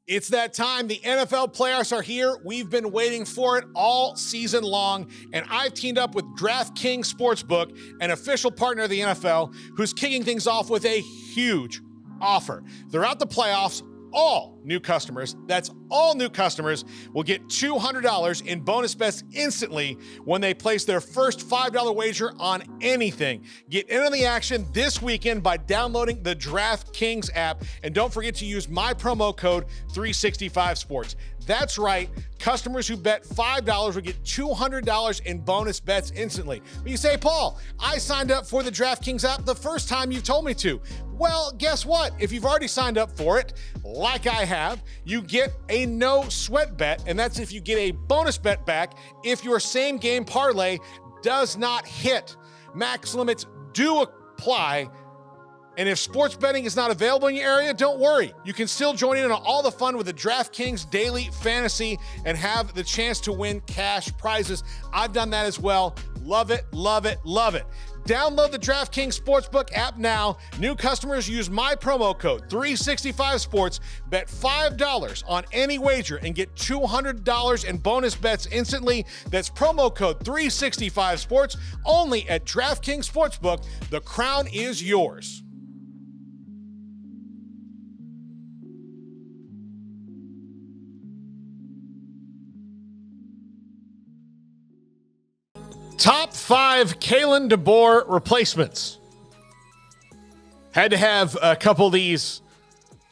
It's that time. The NFL playoffs are here. We've been waiting for it all season long, and I've teamed up with DraftKings Sportsbook, an official partner of the NFL, who's kicking things off with a huge offer. Throughout the playoffs, all new customers, that's all new customers, will get $200 in bonus bets instantly when they place their first $5 wager on anything. Get in on the action this weekend by downloading the DraftKings app, and don't forget to use my promo code 365sports. That's right, customers who bet $5 will get $200 in bonus bets instantly. But you say, Paul, I signed up for the DraftKings app the first time you told me to. Well, guess what? If you've already signed up for it, like I have, you get a no sweat bet, and that's if you get a bonus bet back if your same game parlay does not hit. Max limits do apply. And if sports betting is not available in your area, don't worry. You can still join in on all the fun with the DraftKings Daily Fantasy and have the chance to win cash prizes. I've done that as well. Love it, love it, love it. Download the DraftKings Sportsbook app now. New customers use my promo code 365sports. Bet $5 on any wager and get $200 in bonus bets instantly. That's promo code 365sports only at DraftKings Sportsbook. The crown is yours. Top 5 Kalen DeBoer replacements. Had to have a couple of these.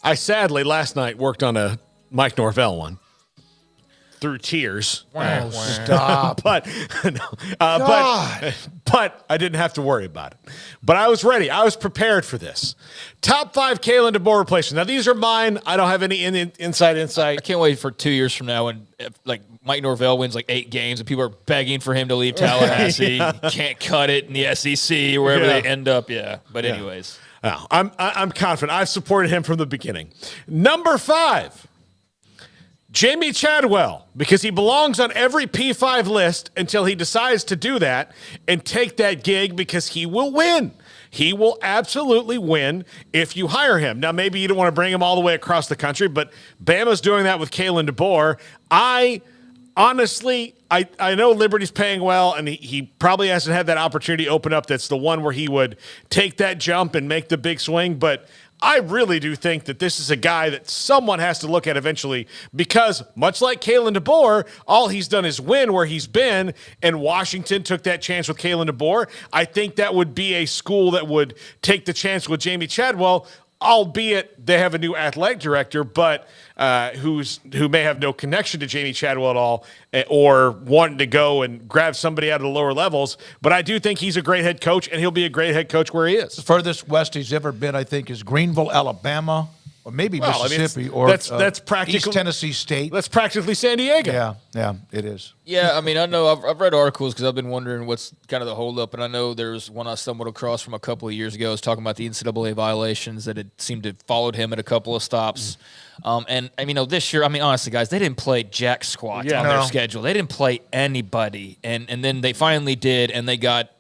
I sadly last night worked on a Mike Norvell one through tears. Wow, stop. But I didn't have to worry about it. But I was ready. I was prepared for this. Top 5 Kalen DeBoer replacements. Now these are mine. I don't have any inside insight. I can't wait for 2 years from now when Mike Norvell wins 8 games and people are begging for him to leave Tallahassee. Can't cut it in the SEC or wherever they end up. Yeah. But anyways. Oh, I'm confident. I've supported him from the beginning. Number 5. Jamey Chadwell, because he belongs on every P5 list until he decides to do that and take that gig, because he will win. He will absolutely win if you hire him. Now, maybe you don't want to bring him all the way across the country, but Bama's doing that with Kalen DeBoer. I know Liberty's paying well, and he probably hasn't had that opportunity open up. That's the one where he would take that jump and make the big swing, but I really do think that this is a guy that someone has to look at eventually, because much like Kalen DeBoer, all he's done is win where he's been, and Washington took that chance with Kalen DeBoer. I think that would be a school that would take the chance with Jamey Chadwell, albeit they have a new athletic director, but who may have no connection to Jamey Chadwell at all, or wanting to go and grab somebody out of the lower levels. But I do think he's a great head coach, and he'll be a great head coach where he is. The furthest west he's ever been, I think, is Greenville, Alabama, or maybe Mississippi, or that's practically East Tennessee State. That's practically San Diego. Yeah, it is. Yeah, I mean, I know I've read articles because I've been wondering what's kind of the holdup, and I know there was one I stumbled across from a couple of years ago. I was talking about the NCAA violations that had seemed to have followed him at a couple of stops. And I mean, this year, honestly, guys, they didn't play jack squat on their schedule. They didn't play anybody, and then they finally did, and they got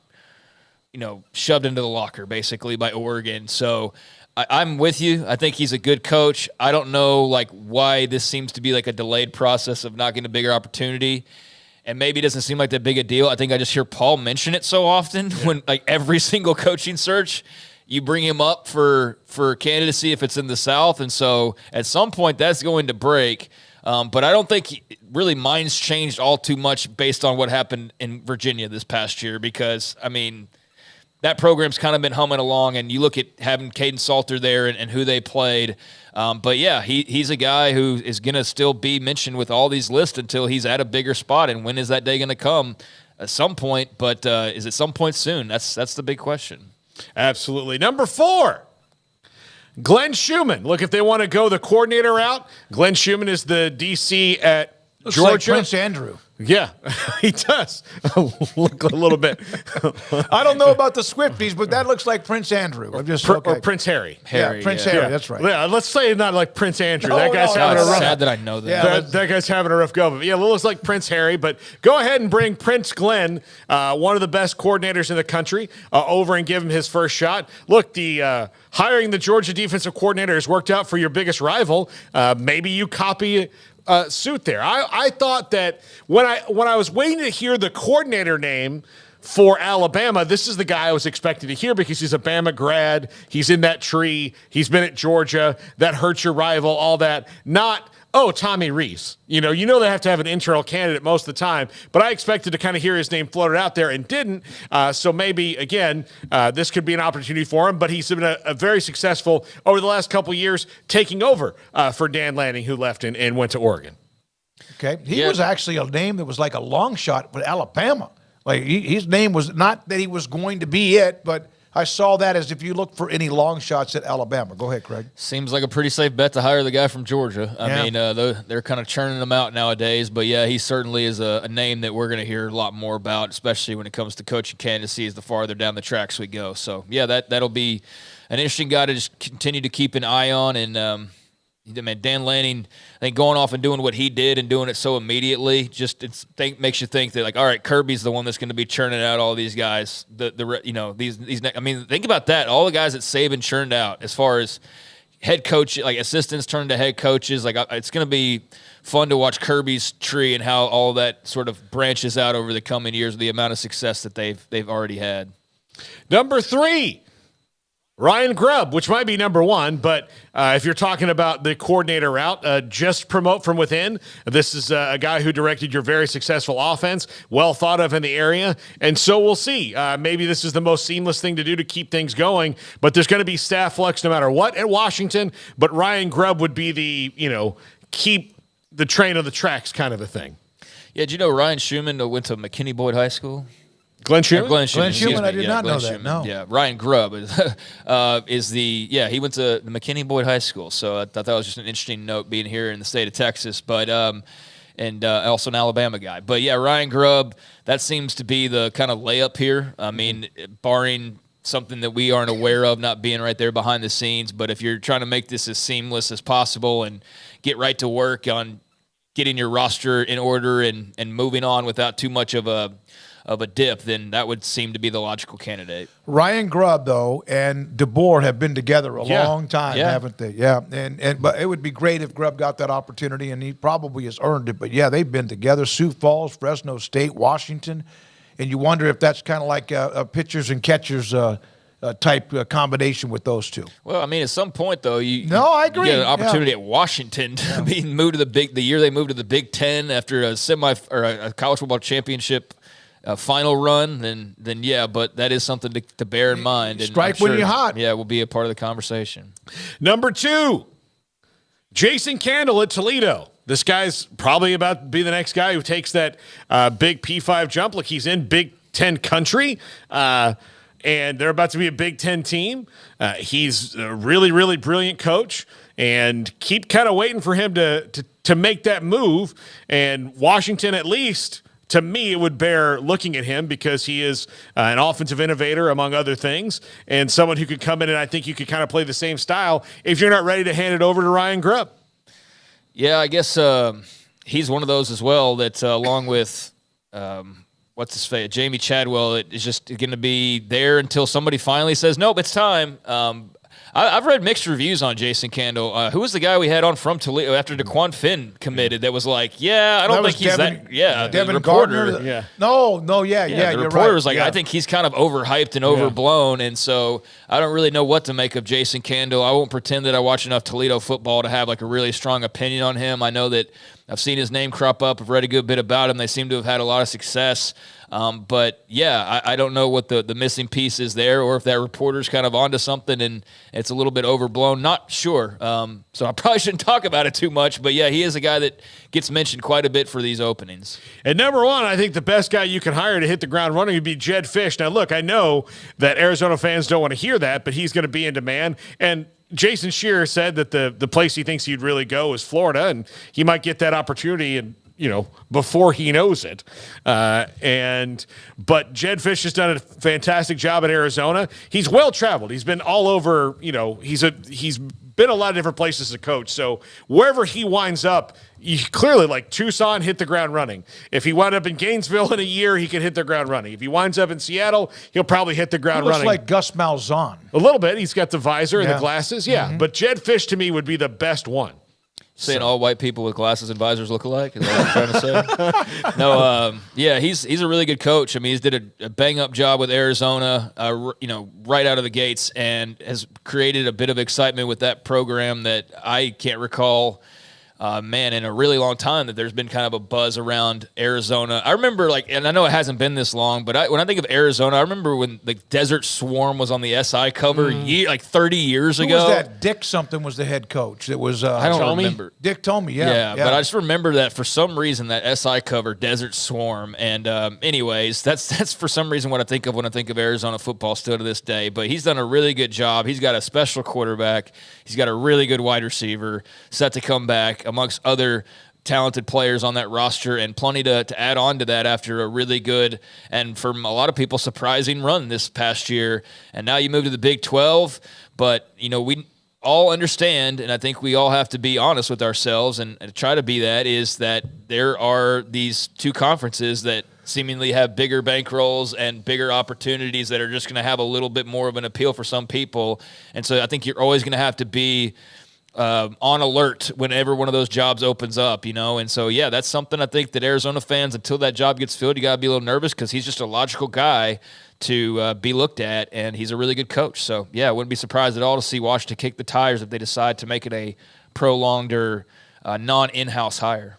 shoved into the locker basically by Oregon. So I'm with you. I think he's a good coach. I don't know why this seems to be a delayed process of not getting a bigger opportunity. And maybe it doesn't seem like that big a deal. I think I just hear Paul mention it so often when every single coaching search, you bring him up for candidacy if it's in the South. And so at some point that's going to break. But I don't think really mine's changed all too much based on what happened in Virginia this past year, because, that program's kind of been humming along, and you look at having Caden Salter there and who they played. But, yeah, he's a guy who is going to still be mentioned with all these lists until he's at a bigger spot. And when is that day going to come? At some point, but is it some point soon? That's the big question. Absolutely. Number 4, Glenn Schumann. Look, if they want to go the coordinator route, Glenn Schumann is the DC at Looks like Georgia. Prince Andrew. Yeah, he does look a little bit. I don't know about the Swifties, but that looks like Prince Andrew. I'm just Or Prince Harry. Harry, yeah, Prince yeah. Harry. Yeah. That's right. Yeah, let's say not like Prince Andrew. No, that guy's no, having no, a It's rough. sad that I know that. Yeah. That guy's having a rough go. But yeah, it looks like Prince Harry. But go ahead and bring Prince Glenn, one of the best coordinators in the country, over and give him his first shot. Look, the hiring the Georgia defensive coordinator has worked out for your biggest rival. Maybe you copy suit there. I thought that when I was waiting to hear the coordinator name for Alabama, this is the guy I was expecting to hear because he's a Bama grad. He's in that tree. He's been at Georgia. That hurts your rival, all that. Not, Tommy Rees. You know they have to have an internal candidate most of the time, but I expected to kind of hear his name floated out there and didn't. So maybe, again, this could be an opportunity for him, but he's been a very successful over the last couple of years taking over for Dan Lanning, who left and went to Oregon. Okay. He was actually a name that was like a long shot with Alabama. Like his name was not that he was going to be it, but I saw that as if you look for any long shots at Alabama. Go ahead, Craig. Seems like a pretty safe bet to hire the guy from Georgia. I mean, they're kind of churning them out nowadays. But, yeah, he certainly is a name that we're going to hear a lot more about, especially when it comes to coaching candidacy as the farther down the tracks we go. So, yeah, that'll be an interesting guy to just continue to keep an eye on. And, Dan Lanning, I think going off and doing what he did and doing it so immediately, makes you think that, like, all right, Kirby's the one that's going to be churning out all these guys. I mean, think about that. All the guys that Saban churned out as far as head coach, like assistants turned to head coaches. Like, it's going to be fun to watch Kirby's tree and how all that sort of branches out over the coming years, the amount of success that they've already had. Number 3. Ryan Grubb, which might be number 1, but if you're talking about the coordinator route, just promote from within. This is a guy who directed your very successful offense, well thought of in the area, and so we'll see. Maybe this is the most seamless thing to do to keep things going, but there's going to be staff flux no matter what at Washington, but Ryan Grubb would be the, keep the train on the tracks kind of a thing. Yeah, did you know Ryan Schumann went to McKinney Boyd High School? Glenn Schumann? Glenn Schumann, I did not know that, Schumann. no. Yeah, Ryan Grubb he went to the McKinney Boyd High School, so I thought that was just an interesting note being here in the state of Texas, but and also an Alabama guy. But, yeah, Ryan Grubb, that seems to be the kind of layup here. I mean, barring something that we aren't aware of, not being right there behind the scenes, but if you're trying to make this as seamless as possible and get right to work on getting your roster in order and moving on without too much of a dip, then that would seem to be the logical candidate. Ryan Grubb, though, and DeBoer have been together a long time, haven't they? Yeah, but it would be great if Grubb got that opportunity, and he probably has earned it. But, yeah, they've been together, Sioux Falls, Fresno State, Washington, and you wonder if that's kind of like a pitchers and catchers type combination with those two. Well, I mean, at some point, though, I agree. You get an opportunity at Washington to be moved to the year they moved to the Big Ten after a a college football championship final run, then yeah, but that is something to bear in mind. And strike when you're hot. Yeah, will be a part of the conversation. Number 2, Jason Candle at Toledo. This guy's probably about to be the next guy who takes that big P5 jump. Look, he's in Big Ten country, and they're about to be a Big Ten team. He's a really, really brilliant coach, and keep kind of waiting for him to make that move. And Washington, at least, to me, it would bear looking at him because he is an offensive innovator, among other things, and someone who could come in and I think you could kind of play the same style if you're not ready to hand it over to Ryan Grubb. Yeah, I guess he's one of those as well that along with what's his face, Jamey Chadwell, it is just going to be there until somebody finally says, nope, it's time. I've read mixed reviews on Jason Candle. Who was the guy we had on from Toledo after DeQuan Finn committed that was like, I don't think he's Devin, that. Yeah, Devin the reporter. Gardner. Yeah. No, The you're reporter right. was like, I think he's kind of overhyped and overblown, and so I don't really know what to make of Jason Candle. I won't pretend that I watch enough Toledo football to have like a really strong opinion on him. I know that I've seen his name crop up. I've read a good bit about him. They seem to have had a lot of success. But yeah, I don't know what the missing piece is there, or if that reporter's kind of onto something and it's a little bit overblown. Not sure. So I probably shouldn't talk about it too much. But yeah, he is a guy that gets mentioned quite a bit for these openings. And number 1, I think the best guy you can hire to hit the ground running would be Jedd Fisch. Now, look, I know that Arizona fans don't want to hear that, but he's going to be in demand. And Jason Shearer said that the place he thinks he'd really go is Florida, and he might get that opportunity. And before he knows it. But Jedd Fisch has done a fantastic job at Arizona. He's well traveled. He's been all over. He's been a lot of different places as a coach. So wherever he winds up, clearly, like Tucson, hit the ground running. If he wound up in Gainesville in a year, he can hit the ground running. If he winds up in Seattle, he'll probably hit the ground running. He looks like Gus Malzahn. A little bit. He's got the visor and the glasses. Yeah. Mm-hmm. But Jedd Fisch, to me, would be the best one. Saying all white people with glasses and visors look alike? Is that what I'm trying to say? No, he's a really good coach. I mean, he's did a bang-up job with Arizona, right out of the gates, and has created a bit of excitement with that program that I can't recall, in a really long time, that there's been kind of a buzz around Arizona. I remember, and I know it hasn't been this long, but when I think of Arizona, I remember when the Desert Swarm was on the SI cover 30 years ago. Who was that? Dick something was the head coach. It was I don't remember. Dick Tomey, yeah. But I just remember that for some reason, that SI cover, Desert Swarm. And anyways, that's for some reason what I think of when I think of Arizona football still to this day. But he's done a really good job. He's got a special quarterback. He's got a really good wide receiver set to come back, amongst other talented players on that roster, and plenty to add on to that after a really good and, for a lot of people, surprising run this past year. And now you move to the Big 12, but we all understand, and I think we all have to be honest with ourselves and try to be that, is that there are these two conferences that seemingly have bigger bankrolls and bigger opportunities that are just going to have a little bit more of an appeal for some people. And so I think you're always going to have to be on alert whenever one of those jobs opens up, and so, that's something I think that Arizona fans, until that job gets filled, you got to be a little nervous, because he's just a logical guy to be looked at, and he's a really good coach. So, I wouldn't be surprised at all to see Washington kick the tires if they decide to make it a prolonged or non-in-house hire.